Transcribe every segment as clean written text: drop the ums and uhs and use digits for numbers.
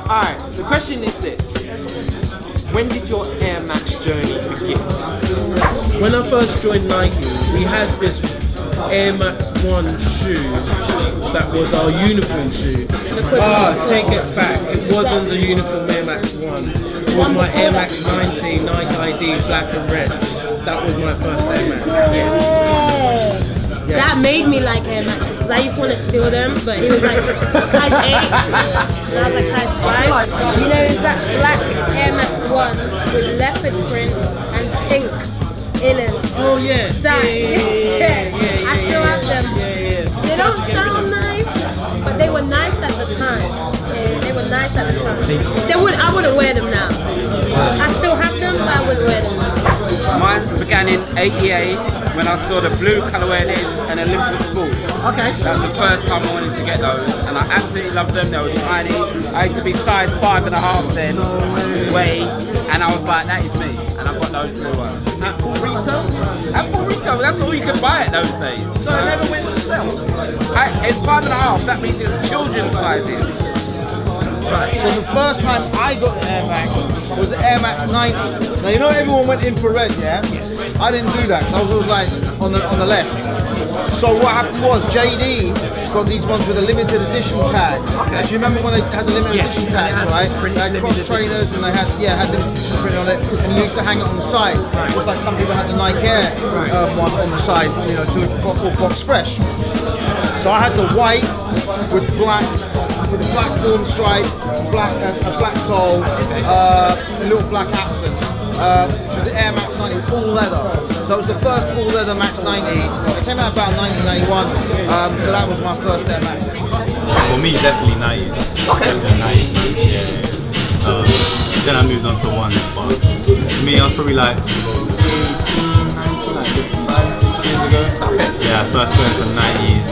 Alright, the question is this. When did your Air Max journey begin? When I first joined Nike, we had this Air Max 1 shoe that was our uniform shoe. Take it back. It wasn't the uniform Air Max 1. It was my Air Max 19 Nike ID black and red. That was my first Air Max. Yes. That made me like Air Maxes because I used to want to steal them, but he was like size 8 and I was like size 5. You know, it's that black Air Max 1 with leopard print and pink inners. Oh yeah. That, I still have them. They don't sound nice, but they were nice at the time. Yeah, they were nice at the time. I wouldn't wear them now. I still have them, but I wouldn't wear them now. Mine began in '88 when I saw the blue colourway and Olympus Sports. Okay. That was the first time I wanted to get those, and I absolutely loved them. They were tiny. I used to be size 5.5 then, way, and I was like, that is me. And I got those blue ones. At full retail? At full retail, that's all you could buy at those days. So it never went to sell? It's 5.5. That means it's children's sizes. Right. So the first time I got the Air Max was the Air Max 90. Now you know everyone went infrared, yeah? Yes. I didn't do that because I was always like on the left. So what happened was JD got these ones with the limited edition tags. Okay. Do you remember when they had the limited edition tags, right? They had cross trainers and they had limited edition print on it, and you used to hang it on the side. Right. Just like some people had the Nike Air one on the side, you know, to box fresh. So I had the white with black. With a black form stripe, a black sole, a little black accent, which was the Air Max 90 all leather. So it was the first all leather Max 90. It came out about 1991, so that was my first Air Max. For me, definitely 90s. Okay. Definitely 90s, yeah. Then I moved on to ones, but for me, I was probably like 18, 19, like 5, 6 years ago. Okay. Yeah, I first went to 90s.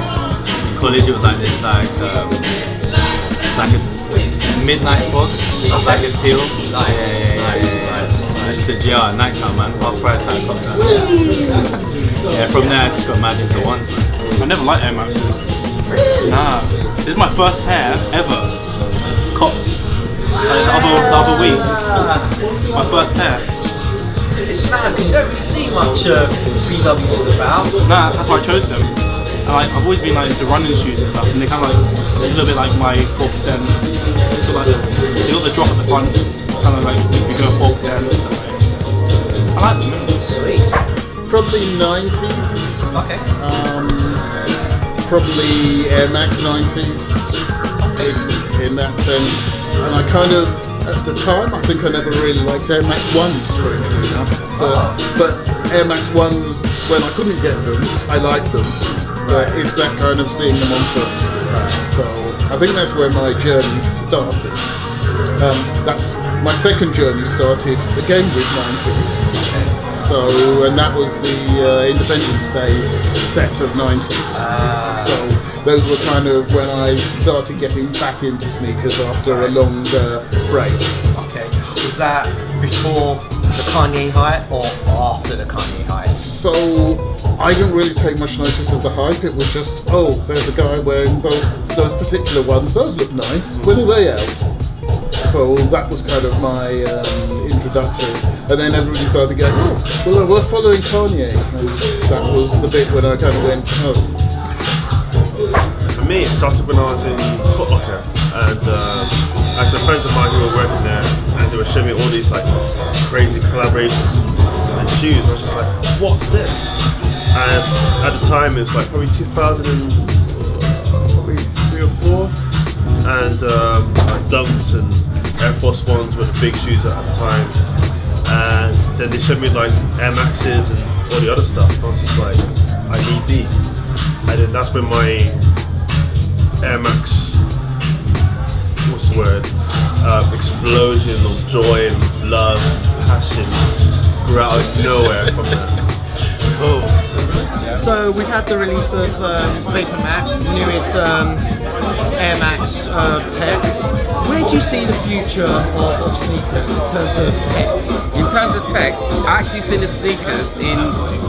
In college, it was like this, like a midnight fog, like a teal. Nice. Just a GR at night time, man. Half price I got that. Yeah, from there I just got mad into ones, man. I never liked Air Maxes. Nah. This is my first pair ever. Copped the other week. My first pair. It's mad because you don't really see much BWs about. Nah, that's why I chose them. And like, I've always been like into running shoes and stuff, and they kind of like a little bit like my 4%. They got the drop at the front, kind of like you go 4%. So like, I like them. Sweet. Probably 90s. Okay. Probably Air Max 90s in that sense. And I kind of, at the time, I think I never really liked Air Max 1s, strangely enough. But Air Max 1s, when I couldn't get them, I liked them. But it's that kind of seeing them on foot. So I think that's where my journey started. That's my second journey started again with 90s. So, and that was the Independence Day set of 90s. So those were kind of when I started getting back into sneakers after a long break. Okay. Was that before the Kanye hype or after the Kanye hype? So I didn't really take much notice of the hype. It was just, oh, there's a guy wearing those particular ones. Those look nice. When are they out? So that was kind of my introduction. And then everybody started going, oh, well, we're following Kanye. And that was the bit when I kind of went, oh. For me, it started when I was in Foot Locker, and I had some friends of mine who were working there, and they were showing me all these like crazy collaborations and shoes. I was just like, what's this? And at the time, it was like probably 2003 or 4, and like Dunks and Air Force Ones were the big shoes at the time. And then they showed me like Air Maxes and all the other stuff. I was just like, I need these. And then that's when my Air Max, what's the word, explosion of joy and love, passion grew out of nowhere from that. Cool. So we've had the release of Vapor Max, the newest Air Max tech. Where do you see the future of sneakers in terms of tech, in terms of tech, I actually seen the sneakers in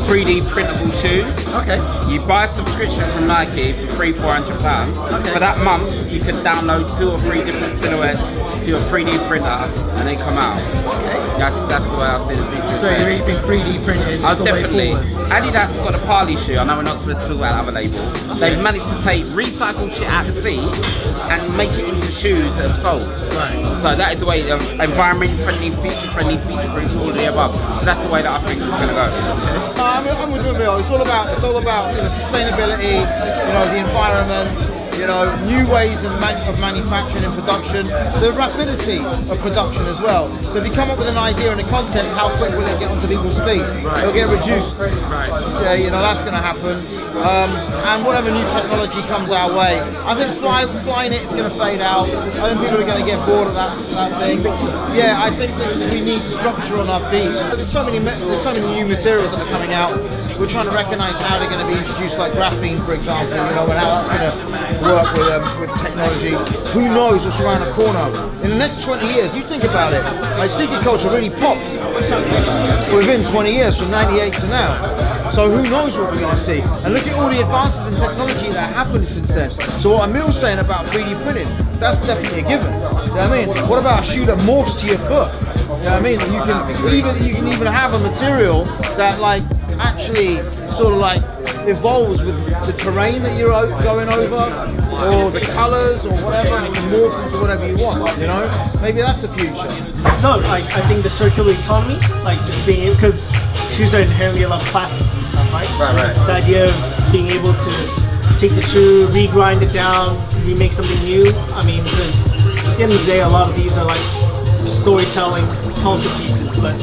3D printable shoes. Okay. You buy a subscription from Nike for £300-400. Okay. For that month, you can download 2 or 3 different silhouettes to your 3D printer, and they come out. Okay. That's the way I see the future. So you're even 3D printed. Oh, definitely. Adidas have got a Parley shoe. I know we're not supposed to talk about other label. They've managed to take recycled shit out of the sea and make it into shoes that are sold. Right. So that is the way, environment friendly, feature proof, all of the above. So that's the way that I think it's going to go. I'm with you, Bill. It's all about sustainability, the environment, new ways of manufacturing and production, the rapidity of production as well. So if you come up with an idea and a concept, how quick will it get onto people's feet? It'll get reduced. Right. That's going to happen. And whatever new technology comes our way, I think flying it's going to fade out. I think people are going to get bored of that thing. Yeah, I think that we need structure on our feet. There's so many new materials that are coming out. We're trying to recognise how they're going to be introduced, like graphene, for example, and how that's going to work with technology. Who knows what's around the corner? In the next 20 years, you think about it, like sneaker culture really popped within 20 years, from 98 to now. So who knows what we're going to see? And look at all the advances in technology that happened since then. So what Emil's saying about 3D printing, that's definitely a given. You know what I mean? What about a shoe that morphs to your foot? You know what I mean? You can even have a material that actually sort of evolves with the terrain that you're going over, or the colours or whatever, and it can morph into whatever you want, Maybe that's the future. No, I think the circular economy, just being able, because shoes are inherently a lot of plastics and stuff, right? Right. The idea of being able to take the shoe, re-grind it down, remake something new. I mean, because at the end of the day, a lot of these are storytelling, culture pieces, but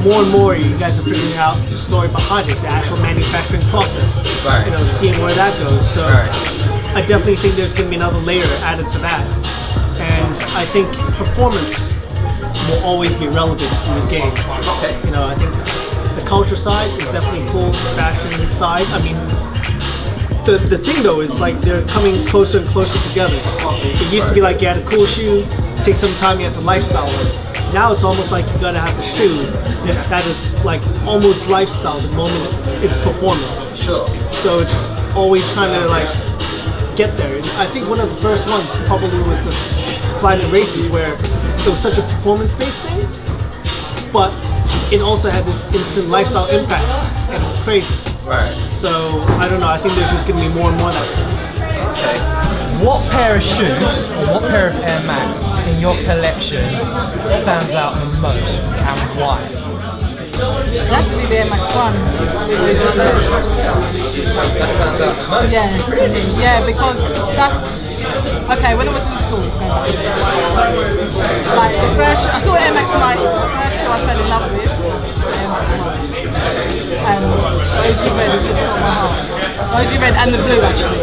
more and more you guys are figuring out the story behind it, the actual manufacturing process. Right. Seeing where that goes. So I definitely think there's going to be another layer added to that. And I think performance will always be relevant in this game. Okay. I think the culture side is definitely cool, the fashion side. I mean, the thing though is they're coming closer and closer together. It used to be you had a cool shoe, take some time, you have the lifestyle with it. Now it's almost like you gotta have the shoe that is almost lifestyle the moment it's performance. Sure. So it's always trying to get there. And I think one of the first ones probably was the Flying the Racers, where it was such a performance-based thing, but it also had this instant lifestyle impact, and it was crazy. Right. So I don't know. I think there's just gonna be more and more of that stuff. Okay. What pair of shoes or what pair of Air Max in your collection stands out the most and why? It has to be the Air Max 1. That stands out the most? Yeah, because that's... Okay, when I was in school, the first I saw Air Max 90, the first shoe I fell in love with was the Air Max 1. And OG Red was just got my heart. OG Red and the blue actually,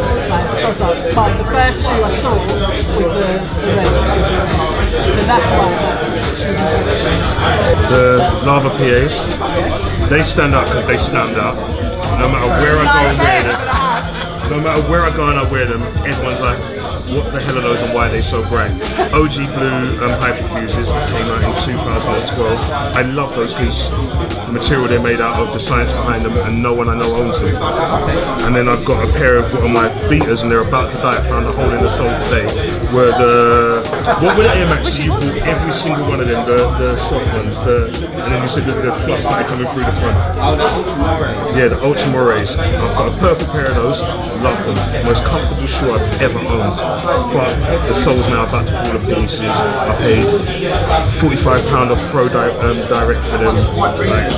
toss up. But the first shoe I saw was the red. So that's why that's the shoes I got. The Lava PAs, they stand out because they stand out. No matter where I go and wear them, no matter where I go and I wear them, everyone's like, what the hell are those and why are they so bright? OG Blue Hyperfuses came out in 2012. I love those because the material they're made out of, the science behind them, and no one I know owns them. And then I've got a pair of what are my beaters, and they're about to die. I found a hole in the sole today. Where what were the Air Max? You bought every single one of them, the soft ones, and then you said the fluff that are coming through the front. Oh, the Ultra Mores. Yeah, the Ultra Mores. I've got a purple pair of those. Love them. Most comfortable shoe I've ever owned. But the sole's now about to fall to pieces. I paid £45 off Pro Direct for them.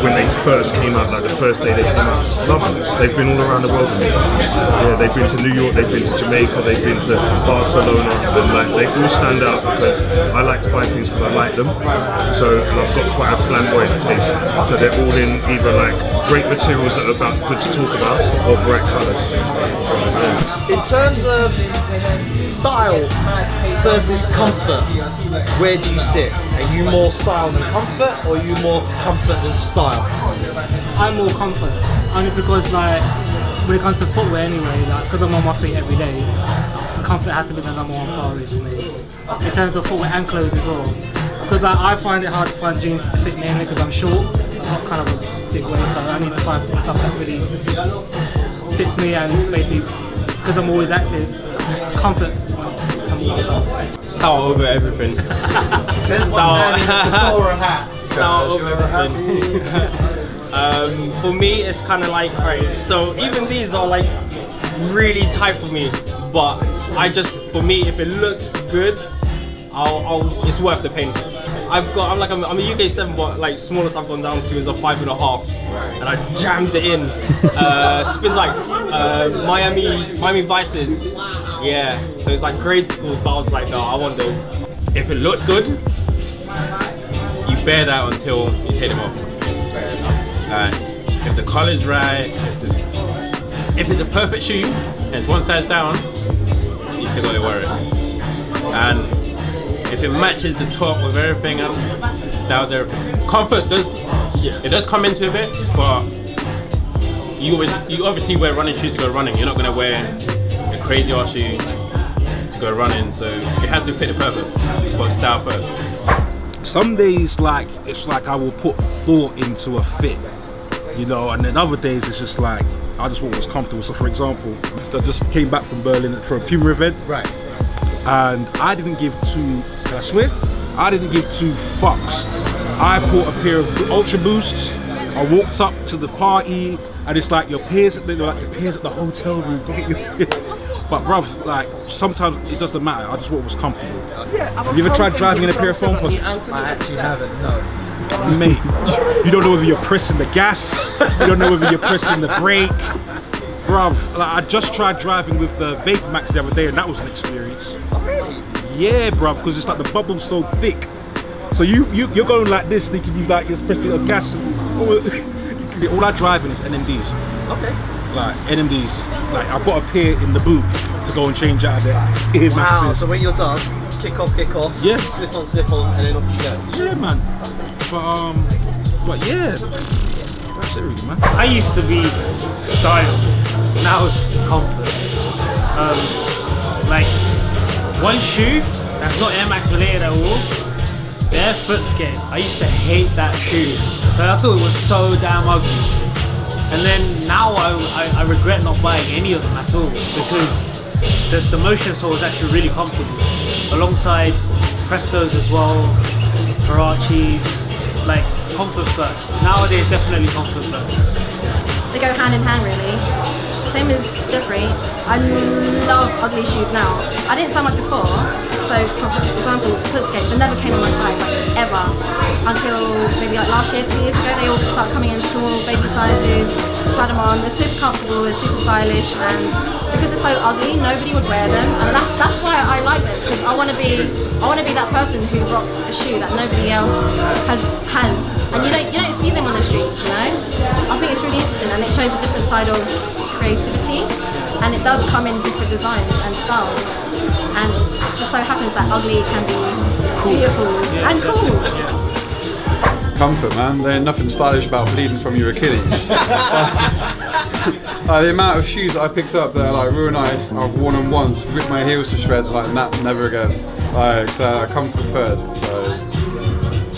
When they first came out, the first day they came out. Love them. They've been all around the world with me. Yeah, they've been to New York, they've been to Jamaica, they've been to Barcelona, and they all stand out because I like to buy things because I like them. So I've got quite a flamboyant taste. So they're all in either great materials that are good to talk about or bright colours. Yeah. In terms of style versus comfort, where do you sit? Are you more style than comfort, or are you more comfort than style? I'm more comfort, only because when it comes to footwear anyway, because I'm on my feet every day, comfort has to be the #1 priority for me. In terms of footwear and clothes as well. Because I find it hard to find jeans that fit mainly because I'm short. I'm not kind of a big waist, so I need to find stuff that really fits me, and basically, because I'm always active, comfort. Style over everything. Style over everything. For me, it's kind of like, right, so even these are like really tight for me, but for me, if it looks good, it's worth the pain. I'm a UK 7, but like smallest I've gone down to is a 5.5, and I jammed it in. Spizikes, Miami Vices, yeah. So it's like grade school, but I was like, no, I want those. If it looks good, you bear that until you take them off. If the color's right, if it's a perfect shoe and it's one size down, you still gotta wear it. And if it matches the top with everything else, styles everything. Comfort does come into a bit, but you obviously wear running shoes to go running. You're not gonna wear a crazy ass shoe to go running, so it has to fit the purpose, but style first. Some days it's like I will put thought into a fit, you know, and then other days it's just like I just want what's comfortable. So for example, I just came back from Berlin for a Puma event, right? And I didn't give two, can I swear? I didn't give two fucks. I bought a pair of Ultra Boosts. I walked up to the party, and it's like your peers at the hotel room. Go get your But bruv, like sometimes it doesn't matter. I just want what's comfortable. Yeah, have you ever tried driving in a pair of phone pockets? I actually haven't. No. Mate, you don't know whether you're pressing the gas. You don't know whether you're pressing the brake. Bruv, like, I just tried driving with the Vape Max the other day, and that was an experience. Oh, really? Yeah, bruv, because it's like the bubble's so thick. So you're going like this, thinking you like just pressing the gas. And all I drive in is NMDs. Okay. Like NMDs, like I've got a pair in the boot to go and change out of there. Wow, so when you're done, kick off, yeah, slip on, and then off you go. Yeah, man. But yeah, that's it really, man. I used to be style, now it's comfort. Like one shoe that's not Air Max related at all, barefoot skate. I used to hate that shoe, but I thought it was so damn ugly. And then now I regret not buying any of them at all, because the motion sole is actually really comfortable. Alongside Prestos as well, Karachi, like comfort first. Nowadays, definitely comfort first. They go hand in hand really. Same as Jeffrey, I love ugly shoes now. I didn't so much before, so for example, foot skates, they never came in my size, like, ever. Until maybe like last year, 2 years ago, they all started coming in small baby sizes, tried them on, they're super comfortable, they're super stylish, and because they're so ugly, nobody would wear them, and that's why I like them, because I want to be that person who rocks a shoe that nobody else has, and you don't see them on the streets, you know? I think it's really interesting, and it shows a different side of creativity, and it does come in different designs and styles, and it just so happens that ugly can be beautiful and cool. Comfort, man. There's nothing stylish about bleeding from your Achilles. The amount of shoes that I picked up that are like real nice, I've worn them once, ripped my heels to shreds, like nah, never again. Like, so comfort first. So.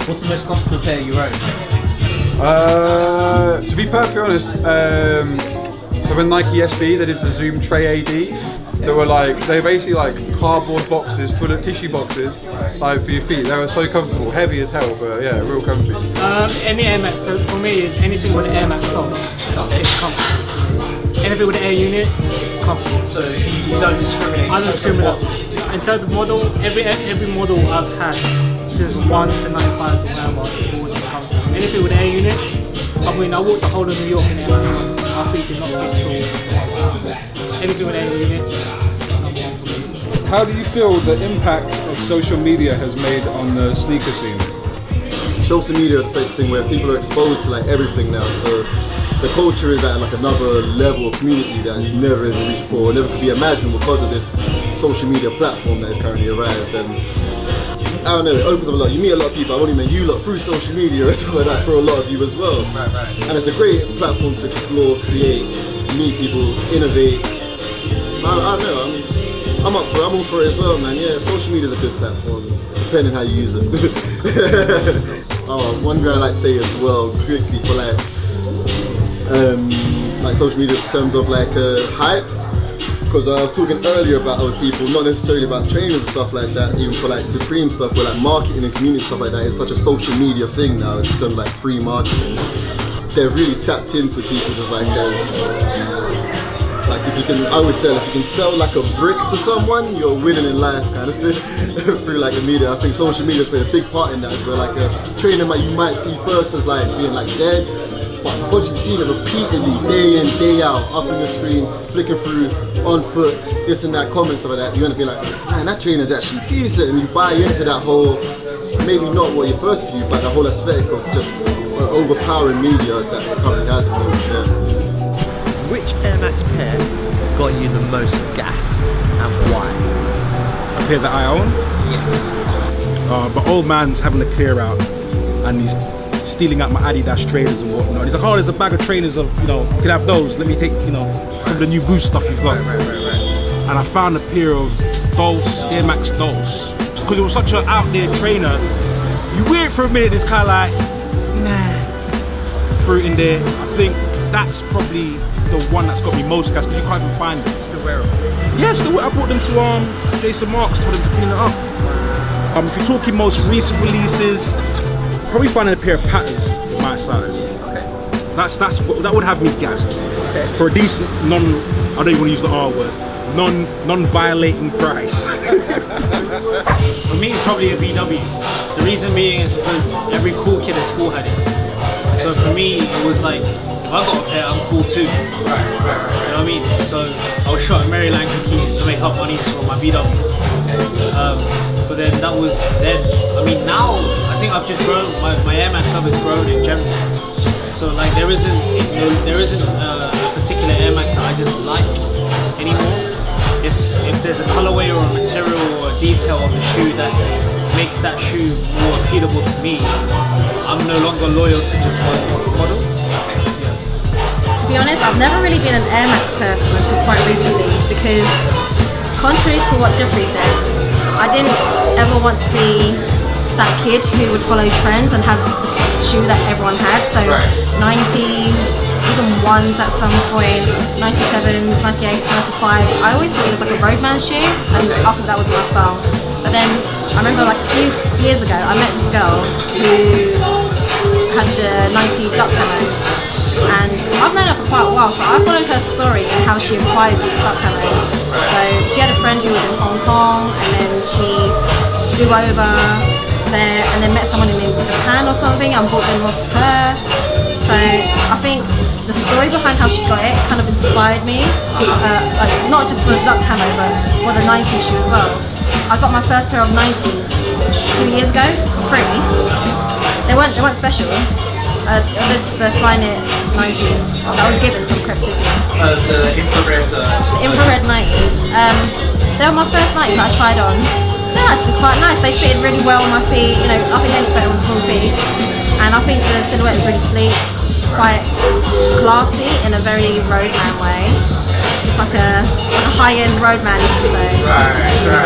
What's the most comfortable pair you own? To be perfectly honest, so when Nike SB, they did the Zoom Tray ADs. They were basically like cardboard boxes full of tissue boxes, like for your feet. They were so comfortable, heavy as hell, but yeah, real comfy. Any Air Max, so for me, is anything with an Air Max sole, it's comfortable. Anything with an Air unit, it's comfortable. So you don't discriminate? I don't discriminate. In terms of model, every model I've had, since 1 to 95 to whatever, it's always been comfortable. Anything with an Air unit, I mean, I walked the whole of New York in Air Max once. My feet did not get sore. Anything with Air unit. How do you feel the impact of social media has made on the sneaker scene? Social media is a thing where people are exposed to like everything now, so the culture is at like another level of community that's never even reached before, never could be imagined because of this social media platform that has currently arrived. And I don't know, it opens up a lot. You meet a lot of people. I've only met you lot through social media or something like that for a lot of you as well. Right. And it's a great platform to explore, create, meet people, innovate. I don't know. I'm up for it. I'm all for it as well, man. Yeah, social media is a good platform. depending how you use it. Oh, one thing I like to say as well, quickly, for like social media in terms of like hype. Because I was talking earlier about other people, not necessarily about trainers and stuff like that, even for like Supreme stuff, where like marketing and community stuff like that is such a social media thing now, in terms of like free marketing. They're really tapped into people just like if you can, I always say, like, if you can sell like a brick to someone, you're winning in life, kind of thing, through like the media. I think social media has played a big part in that, where like a trainer that you might see first as like being like dead, but because you've seen it repeatedly, day in, day out, up on your screen, flicking through, on foot, this and that, comments, stuff like that, you're gonna be like, man, that trainer's actually decent, and you buy into that whole, maybe not what your first view, but the whole aesthetic of just overpowering media that the company has. Which Air Max pair got you the most gas, and why? A pair that I own? Yes. But old man's having a clear out, and he's stealing out my Adidas trainers and whatnot. He's like, oh, there's a bag of trainers of, you know, you can have those. Let me take, you know, some of the new Boost stuff you've got. Right. And I found a pair of Air Max Dulce. Because it was such an out there trainer, you wear it for a minute, it's kind of like, nah. Threw it in there. I think that's probably the one that's got me most gas, because you can't even find it. Still wear them? Yeah, still wear. I brought them to Jason Marks, told him to clean it up. If you're talking most recent releases, probably finding a pair of patterns with my size. Okay. That would have me gassed. Okay. For a decent I don't even want to use the R word, non-violating price. For me, it's probably a VW. The reason being is because every cool kid at school had it. So for me, it was like, if I got a pair, I'm cool too. You know what I mean? So I was shot at Maryland cookies to make up money for my VW. But then that was then. I mean, now I think I've just grown. My Air Max love has grown in general. So like there isn't a particular Air Max that I just like anymore. If there's a colorway or a material or a detail on the shoe that makes that shoe more appealable to me, I'm no longer loyal to just one model. To be honest, I've never really been an Air Max person until quite recently, because contrary to what Jeffrey said, I didn't ever want to be that kid who would follow trends and have the shoe that everyone had. So 90s, even ones at some point, 97s, 98s, 95s. I always thought it was like a roadman shoe, and after that was my style. But then I remember like a few years ago, I met this girl who had the 90 duck camos, and I've known her for quite a while, so I followed her story and how she acquired these duck camos. So she had a friend who was in Hong Kong, and then she flew over there and then met someone in Japan or something and bought them off her. So I think the story behind how she got it kind of inspired me, like not just for the duck camo but for the 90s shoe as well. I got my first pair of 90s 2 years ago for free. They weren't special. They're just the Flyknit 90s that was given from Crep City. The infrared 90s. They were my first 90s that I tried on. They're actually quite nice. They fitted really well on my feet. You know, I think they look better on small feet. And I think the silhouette is really sleek, quite classy in a very roadman way. Just like a high-end roadman, you could say. So